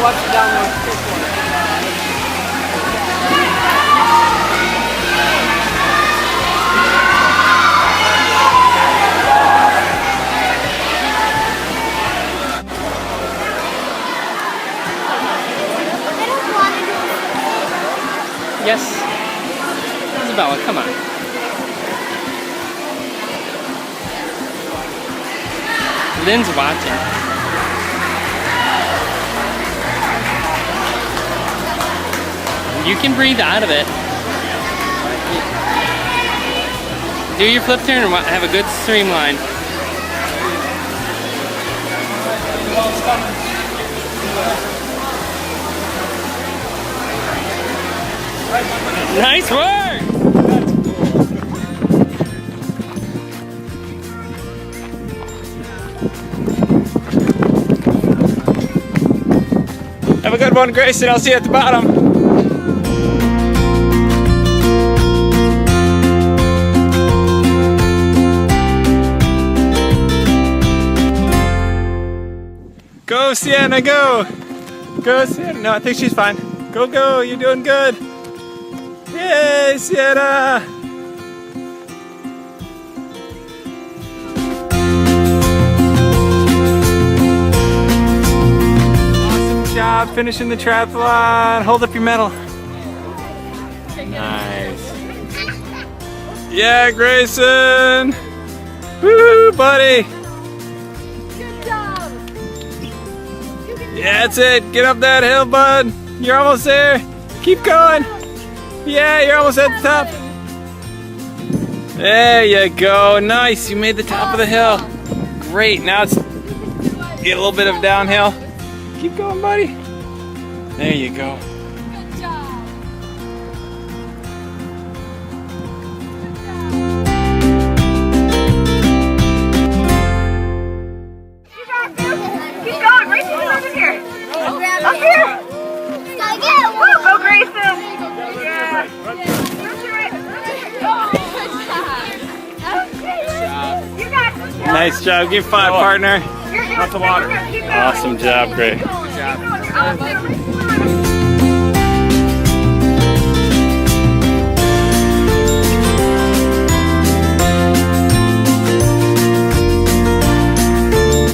Watch it down there. Yes. Isabella, come on. Lynn's watching. You can breathe out of it. Do your flip turn and have a good streamline. Nice work! Have a good one, Grayson. I'll see you at the bottom. Go, Sienna, go! Go, Sienna. No, I think she's fine. Go, go, you're doing good. Yay, Sienna! Awesome job finishing the triathlon. Hold up your medal. Nice. Yeah, Grayson! Woo, buddy! Yeah, that's it. Get up that hill, bud. You're almost there. Keep going. Yeah, you're almost at the top. There you go. Nice. You made the top of the hill. Great. Now it's get a little bit of downhill. Keep going, buddy. There you go. Good job. Keep going, Grayson, over here. Up here. Woo, go, Grayson. Yeah. You got it. Nice job. Give 5, partner. That's the water. Awesome job, Gray. Good job.